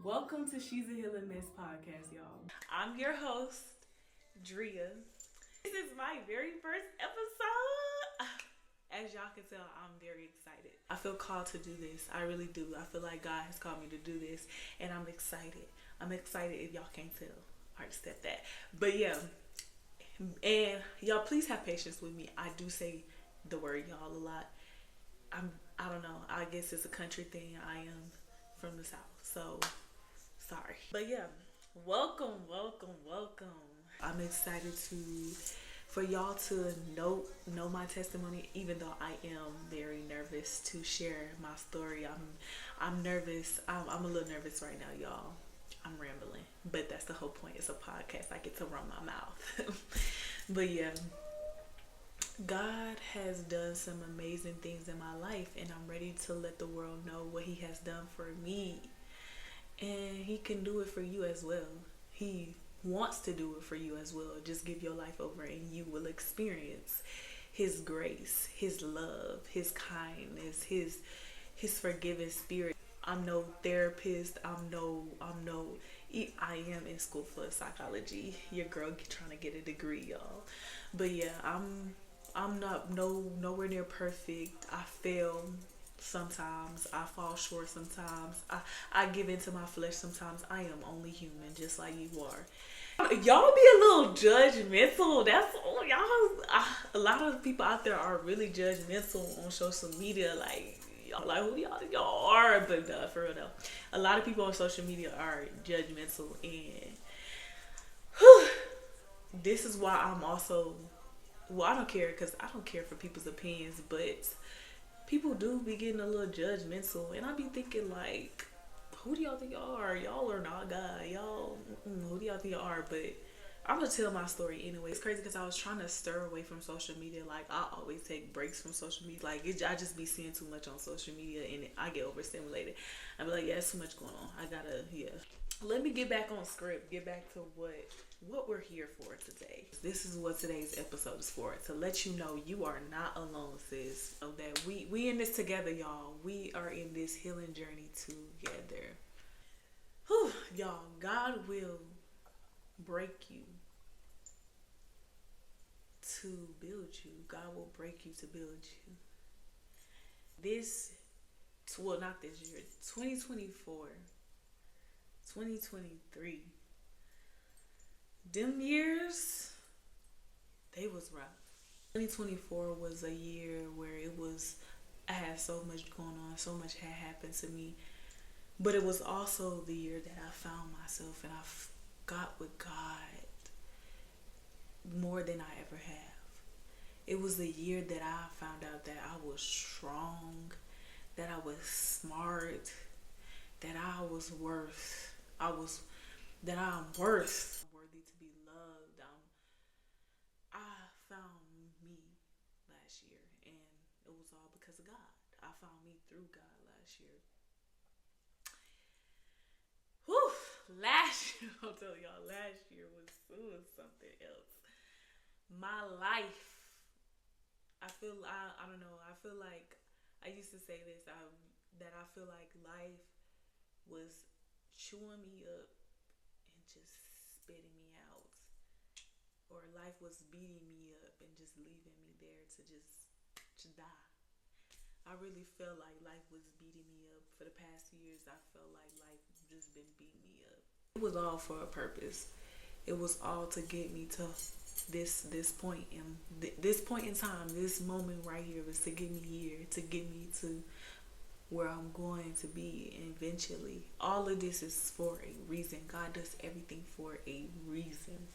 Welcome to She's a Healing Miss podcast, y'all. I'm your host, Drea. This is my very first episode. As y'all can tell, I'm very excited. I feel called to do this. I really do. I feel like God has called me to do this, and I'm excited. I'm excited if y'all can't tell. I already said that. But yeah, and y'all please have patience with me. I do say the word y'all a lot. I don't know. I guess it's a country thing. I am from the South, so sorry. But yeah, welcome. I'm excited for y'all to know my testimony, even though I am very nervous to share my story. I'm nervous. I'm a little nervous right now, y'all. I'm rambling, but that's the whole point. It's a podcast. I get to run my mouth. But yeah, God has done some amazing things in my life, and I'm ready to let the world know what He has done for me. And He can do it for you as well. He wants to do it for you as well. Just give your life over and you will experience His grace, His love, His kindness, His forgiving spirit. I'm no therapist. I am in school for psychology. Your girl trying to get a degree, y'all. But yeah, I'm not nowhere near perfect. I fail sometimes. I fall short sometimes. I give into my flesh sometimes. I am only human, just like you are. Y'all be a little judgmental. A lot of people out there are really judgmental on social media. Like y'all, like who y'all are, but for real though, a lot of people on social media are judgmental, and this is why I'm also. Well, I don't care because I don't care for people's opinions, but people do be getting a little judgmental, and I be thinking like, who do y'all think y'all are? Y'all are not God. Y'all, who do y'all think y'all are? But I'm gonna tell my story anyway. It's crazy because I was trying to stir away from social media. Like I always take breaks from social media. Like I just be seeing too much on social media, and I get overstimulated. I be like, yeah, it's too much going on. I gotta, yeah. Let me get back on script. Get back to what we're here for today. This is what today's episode is for. To let you know you are not alone, sis. So that we in this together, y'all. We are in this healing journey together. Whew, y'all, God will break you to build you. God will break you to build you. Not this year, 2024, 2023. Them years, they was rough. 2024 was a year where I had so much going on, so much had happened to me. But it was also the year that I found myself and I got with God more than I ever have. It was the year that I found out that I was strong, that I was smart, that I'm worth. Worthy to be loved. I found me last year, and it was all because of God. I found me through God last year. Whew, last year, I'll tell y'all, last year was something else. My life, I don't know, I feel like, I used to say this, that I feel like life was chewing me up and just spitting me out. Or life was beating me up and just leaving me there to die. I really felt like life was beating me up. For the past years, I felt like life just been beating me up. It was all for a purpose. It was all to get me to this point in time. This moment right here was to get me here, to get me to where I'm going to be eventually. All of this is for a reason. God does everything for a reason.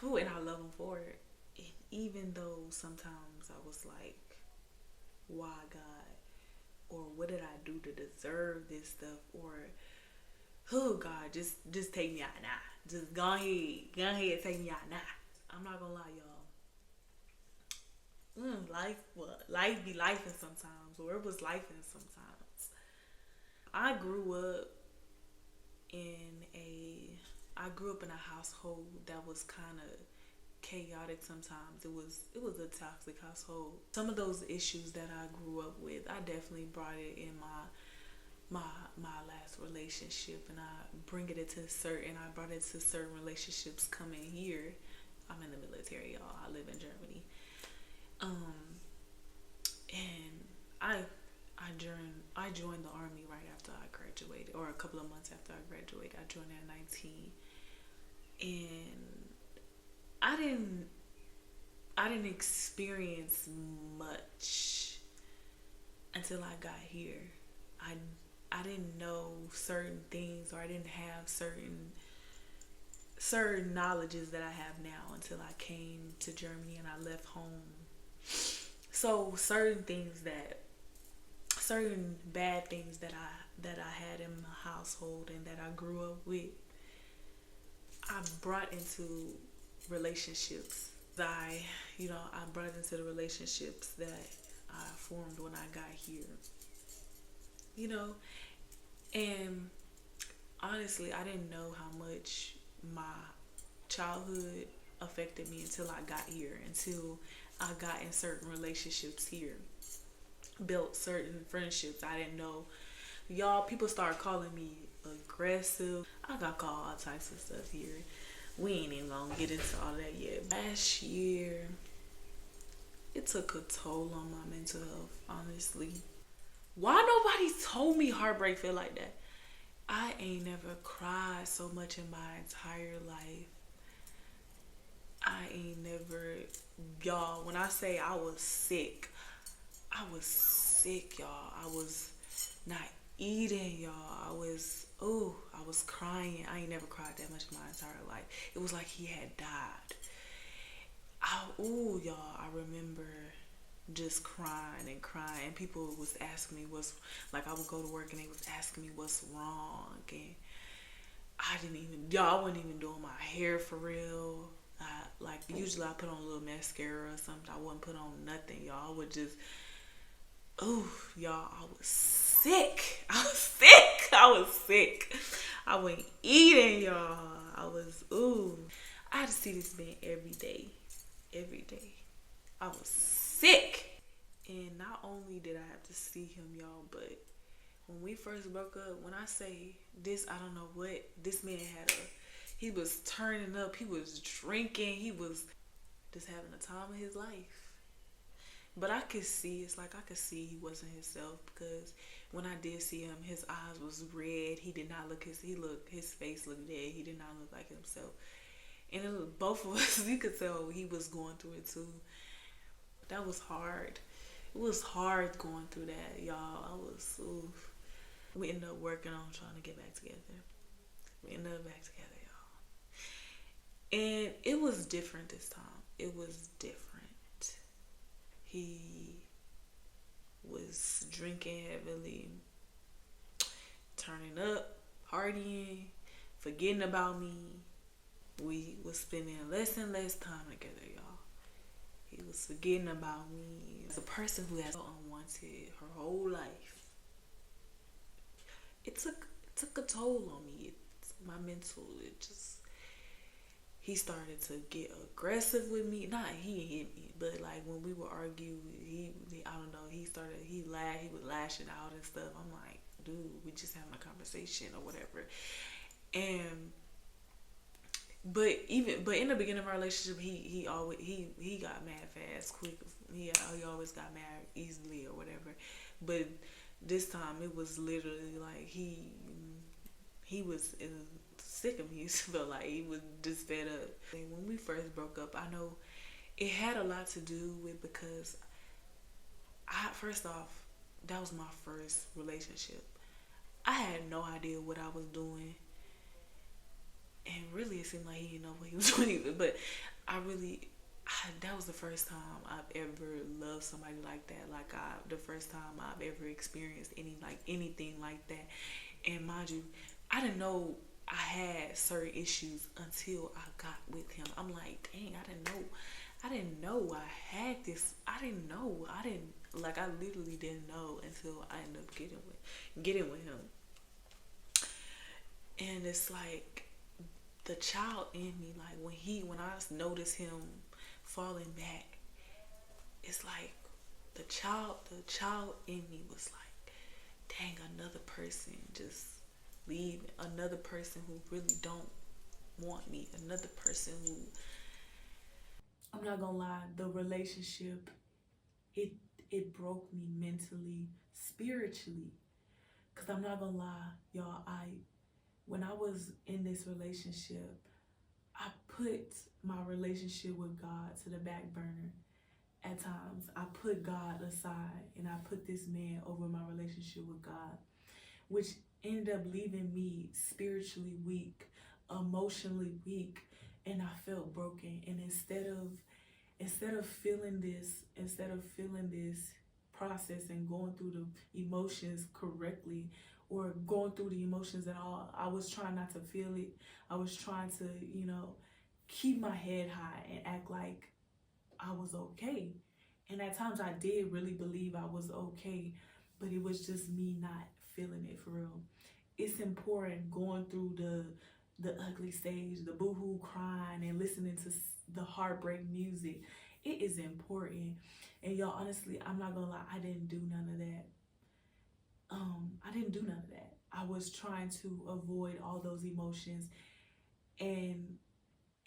Ooh, and I love Him for it. And even though sometimes I was like, why God? Or what did I do to deserve this stuff? Or, oh God, just take me out now. Just go ahead, take me out now. I'm not gonna lie, y'all. Life be lifing sometimes, or it was lifing sometimes. I grew up in a household that was kind of chaotic sometimes. It was a toxic household. Some of those issues that I grew up with, I definitely brought it in my my last relationship, and I bring it into certain. I brought it to certain relationships coming here. I'm in the military, y'all. I live in Germany. And I I joined the army right after I graduated, or a couple of months after I graduated. I joined at 19, and I didn't I didn't experience much until I got here. I I didn't know certain things, or I didn't have certain knowledges that I have now until I came to Germany and I left home. So certain bad things that I had in my household and that I grew up with, I brought into relationships. I brought into the relationships that I formed when I got here. You know, and honestly, I didn't know how much my childhood affected me until I got here, until I got in certain relationships here, built certain friendships. I didn't know. Y'all, people start calling me aggressive. I got called all types of stuff here. We ain't even gonna get into all that yet. Last year, it took a toll on my mental health, honestly. Why nobody told me heartbreak feel like that? I ain't never cried so much in my entire life. I ain't never, y'all, when I say I was sick, y'all. I was not eating, y'all. I was crying. I ain't never cried that much in my entire life. It was like he had died. Y'all, I remember just crying and crying. People was asking me I would go to work and they was asking me what's wrong. And I wasn't even doing my hair for real. Usually I put on a little mascara or something. I wouldn't put on nothing, y'all. I would just, y'all, I was sick. I was sick. I wasn't eating, y'all. I had to see this man every day. Every day. I was sick. And not only did I have to see him, y'all, but when we first broke up, when I say this, I don't know what, this man he was turning up, he was drinking, he was just having the time of his life. But I could see, he wasn't himself, because when I did see him, his eyes was red. He did not his face looked dead. He did not look like himself. And both of us, you could tell he was going through it too. That was hard. It was hard going through that, y'all. We ended up working on trying to get back together. We ended up back together, y'all. And it was different this time. It was different. He was drinking heavily, turning up, partying, forgetting about me. We was spending less and less time together, y'all. He was forgetting about me. As a person who has unwanted her whole life, it took a toll on me. My mental, he started to get aggressive with me. Not he hit me, but when we would argue, I don't know, he was lashing out and stuff. I'm like, dude, we just having a conversation or whatever. But in the beginning of our relationship, he got mad fast, quick. He always got mad easily or whatever. But this time it was literally like he was sick of me. It felt like he was just fed up. And when we first broke up, I know it had a lot to do with, because first off, that was my first relationship. I had no idea what I was doing. And really, it seemed like he didn't know what he was doing either. But that was the first time I've ever loved somebody like that. The first time I've ever experienced anything like that. And mind you, I didn't know I had certain issues until I got with him. I'm like, dang, I didn't know I had this. I literally didn't know until I ended up getting with him. And it's like, the child in me, when I noticed him falling back, it's like the child in me was like, dang, another person just leave, another person who really don't want me, another person who, I'm not gonna lie, the relationship, it it broke me mentally, spiritually. Cause I'm not gonna lie, y'all, when I was in this relationship, I put my relationship with God to the back burner. At times, I put God aside and I put this man over my relationship with God, which ended up leaving me spiritually weak, emotionally weak, and I felt broken. And instead of feeling this process and going through the emotions correctly, or going through the emotions at all, I was trying not to feel it. I was trying to, keep my head high and act like I was okay. And at times I did really believe I was okay, but it was just me not feeling it for real. It's important going through the ugly stage, the boohoo crying and listening to the heartbreak music. It is important. And y'all, honestly, I'm not gonna lie, I didn't do none of that. I didn't do none of that. I was trying to avoid all those emotions, and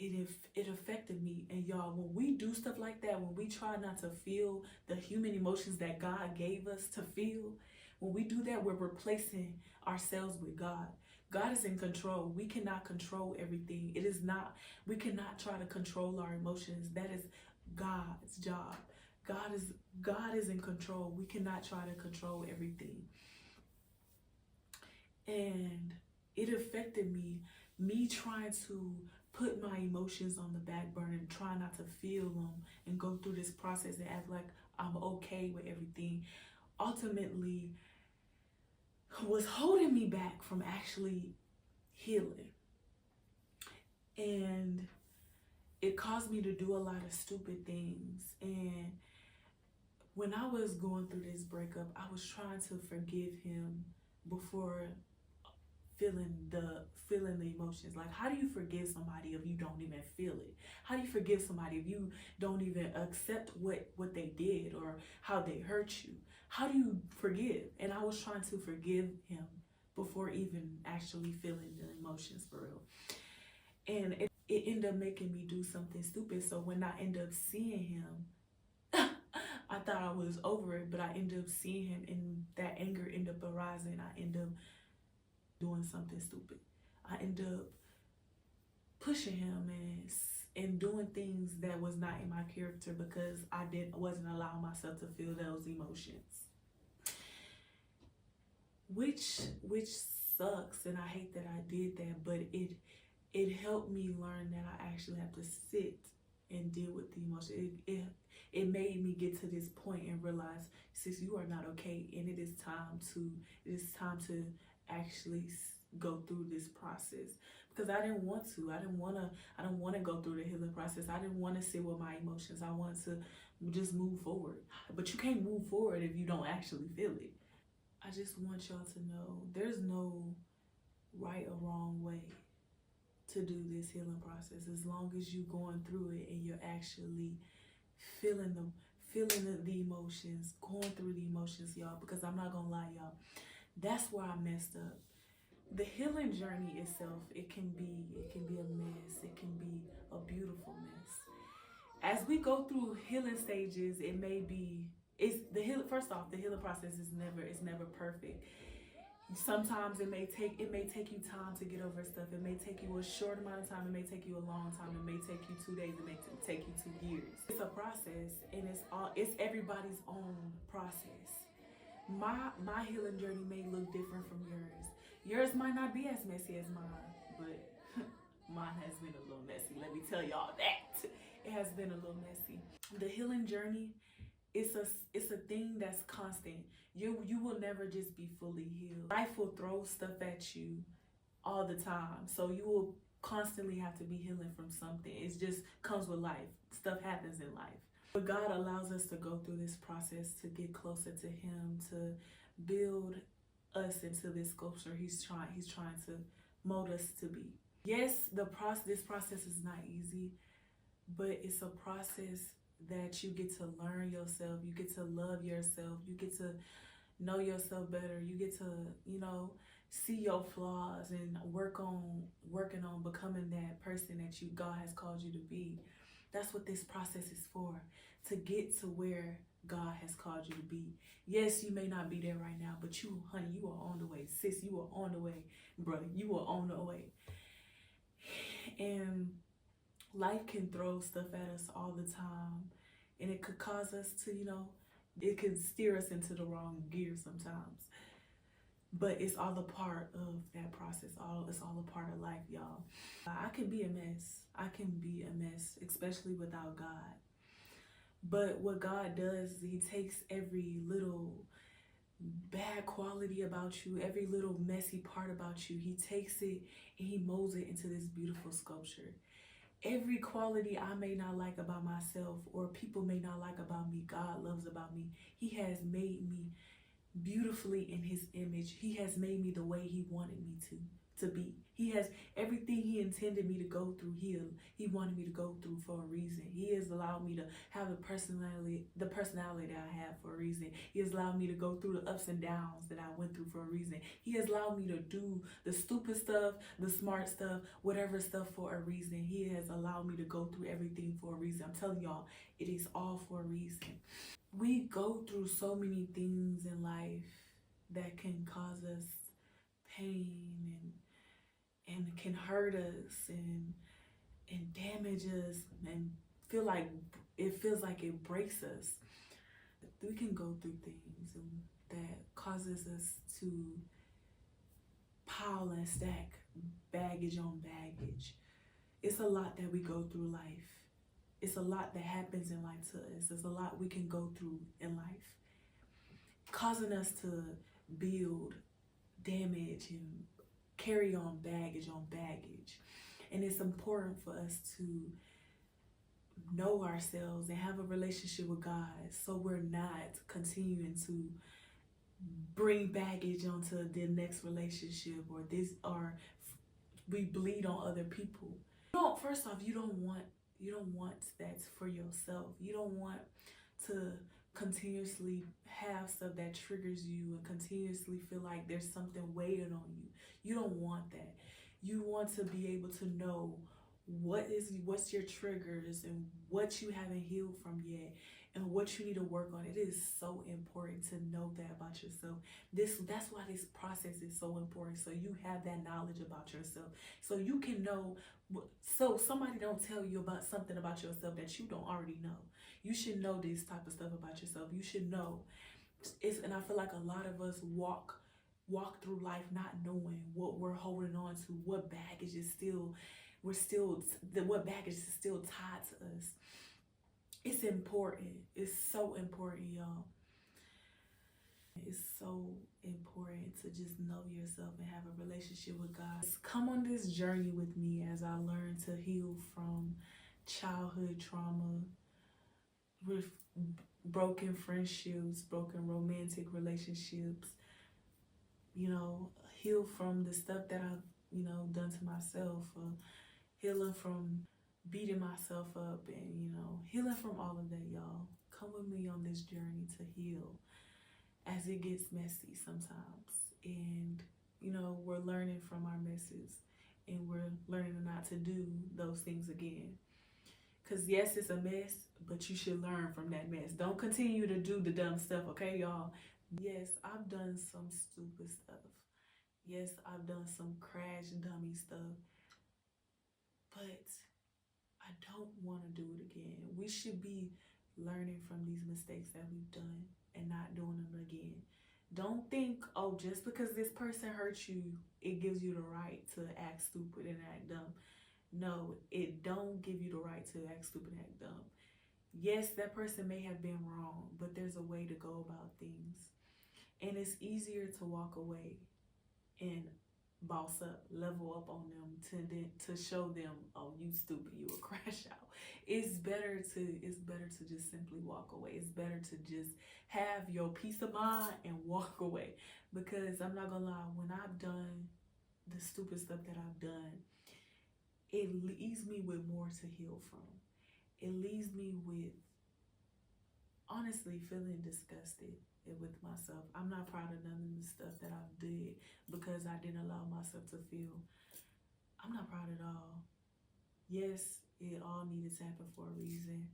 it affected me. And y'all, when we do stuff like that, when we try not to feel the human emotions that God gave us to feel, when we do that, we're replacing ourselves with God. God is in control. We cannot control everything. It is not, we cannot try to control our emotions. That is God's job. God is in control. We cannot try to control everything. And it affected me trying to put my emotions on the back burner and try not to feel them and go through this process and act like I'm okay with everything, ultimately was holding me back from actually healing. And it caused me to do a lot of stupid things. And when I was going through this breakup, I was trying to forgive him before feeling the emotions. Like, how do you forgive somebody if you don't even feel it? How do you forgive somebody if you don't even accept what they did or how they hurt you? How do you forgive? And I was trying to forgive him before even actually feeling the emotions for real. And it ended up making me do something stupid. So when I ended up seeing him, I thought I was over it, but I ended up seeing him and that anger ended up arising. I ended up doing something stupid. I ended up pushing him and doing things that was not in my character because I wasn't allowing myself to feel those emotions. Which sucks, and I hate that I did that, but it helped me learn that I actually have to sit and deal with the emotion. It made me get to this point and realize, sis, you are not okay, and it is time to actually go through this process, because I didn't want to. I don't want to go through the healing process. I didn't want to sit with my emotions. I want to just move forward. But you can't move forward if you don't actually feel it. I just want y'all to know there's no right or wrong way to do this healing process, as long as you're going through it and you're actually feeling the emotions, going through the emotions, y'all. Because I'm not gonna lie, y'all, that's where I messed up. The healing journey itself, it can be a mess. It can be a beautiful mess. As we go through healing stages, first off, the healing process is never perfect. Sometimes it may take you time to get over stuff. It may take you a short amount of time. It may take you a long time. It may take you 2 days. It may take you 2 years. It's a process, and it's everybody's own process. My healing journey may look different from yours. Yours might not be as messy as mine, but mine has been a little messy. Let me tell y'all that. It has been a little messy. The healing journey, it's a thing that's constant. You will never just be fully healed. Life will throw stuff at you all the time. So you will constantly have to be healing from something. It just comes with life. Stuff happens in life. But God allows us to go through this process to get closer to him, to build us into this sculpture he's trying to mold us to be. Yes, this process is not easy, but it's a process that you get to learn yourself, you get to love yourself, you get to know yourself better. You get to, you know, see your flaws and working on becoming that person that you God has called you to be. That's what this process is for. To get to where God has called you to be. Yes, you may not be there right now, but you, honey, you are on the way. Sis, you are on the way. Brother, you are on the way. And life can throw stuff at us all the time. And it could cause us to, you know, it could steer us into the wrong gear sometimes. But it's all a part of that process. It's all a part of life, y'all. I can be a mess. I can be a mess, especially without God. But what God does, He takes every little bad quality about you, every little messy part about you, He takes it and He molds it into this beautiful sculpture. Every quality I may not like about myself or people may not like about me, God loves about me. He has made me beautifully in His image. He has made me the way He wanted me to be. He has everything He intended me to go through. He wanted me to go through for a reason. He has allowed me to have the personality that I have for a reason. He has allowed me to go through the ups and downs that I went through for a reason. He has allowed me to do the stupid stuff, the smart stuff, whatever stuff for a reason. He has allowed me to go through everything for a reason. I'm telling y'all, it is all for a reason. We go through so many things in life that can cause us pain and can hurt us and damage us and feel like it feels like it breaks us. We can go through things that causes us to pile and stack baggage on baggage. It's a lot that we go through life. It's a lot that happens in life to us. There's a lot we can go through in life, causing us to build damage and carry on baggage. And it's important for us to know ourselves and have a relationship with God so we're not continuing to bring baggage onto the next relationship or we bleed on other people. First off, you don't want that for yourself. You don't want to continuously have stuff that triggers you and continuously feel like there's something weighing on you. You don't want that. You want to be able to know what's your triggers and what you haven't healed from yet and what you need to work on. It is so important to know that about yourself. That's why this process is so important. So you have that knowledge about yourself. So you can know, so somebody don't tell you about something about yourself that you don't already know. You should know this type of stuff about yourself. You should know. And I feel like a lot of us walk through life not knowing what we're holding on to, what baggage is still what baggage is still tied to us. It's important. It's so important, y'all. It's so important to just know yourself and have a relationship with God. Come on this journey with me as I learn to heal from childhood trauma, with broken friendships, broken romantic relationships, you know, heal from the stuff that I've, you know, done to myself, healing from beating myself up and, you know, healing from all of that, y'all. Come with me on this journey to heal as it gets messy sometimes. And, you know, we're learning from our messes and we're learning not to do those things again. Because yes, it's a mess, but you should learn from that mess. Don't continue to do the dumb stuff, okay, y'all? Yes, I've done some stupid stuff. Yes, I've done some crash dummy stuff. But I don't want to do it again. We should be learning from these mistakes that we've done and not doing them again. Don't think, oh, just because this person hurt you, it gives you the right to act stupid and act dumb. No, it don't give you the right to act stupid and act dumb. Yes, that person may have been wrong, but there's a way to go about things. And it's easier to walk away and boss up, level up on them to show them, oh, you stupid, you a crash out. It's better to just simply walk away. It's better to just have your peace of mind and walk away. Because I'm not gonna lie, when I've done the stupid stuff that I've done, it leaves me with more to heal from. It leaves me with honestly feeling disgusted with myself. I'm not proud of none of the stuff that I did because I didn't allow myself to feel. I'm not proud at all. Yes, it all needed to happen for a reason,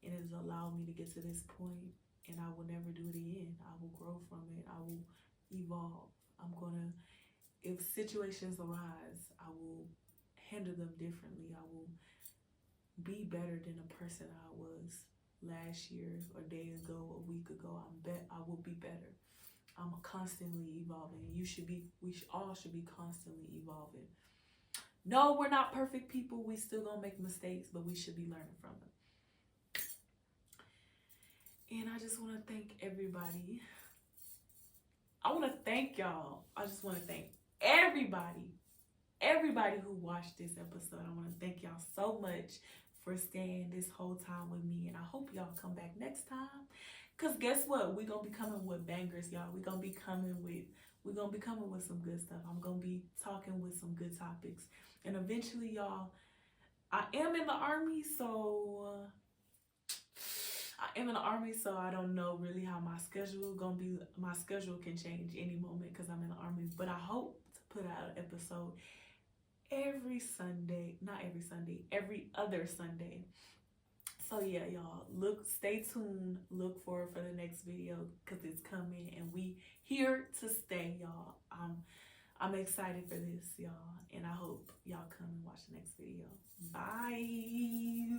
and it has allowed me to get to this point, and I will never do it again. I will grow from it. I will evolve. I'm gonna, if situations arise, I will handle them differently. I will be better than the person I was last year, a day ago, a week ago. I will be better. I'm constantly evolving. You should be. All should be constantly evolving. No, we're not perfect people. We still gonna make mistakes, but we should be learning from them. And I just want to thank everybody. I want to thank y'all. I just want to thank everybody who watched this episode. I want to thank y'all so much for staying this whole time with me, and I hope y'all come back next time. Cause guess what? We're gonna be coming with bangers, y'all. We're gonna be coming with some good stuff. I'm gonna be talking with some good topics, and eventually, y'all, I am in the army, so I don't know really how my schedule gonna be. My schedule can change any moment because I'm in the army, but I hope to put out an episode every Sunday, not every Sunday, every other Sunday. So yeah, y'all, stay tuned, look forward for the next video because it's coming and we here to stay, y'all. I'm excited for this, y'all, and I hope y'all come and watch the next video. Bye.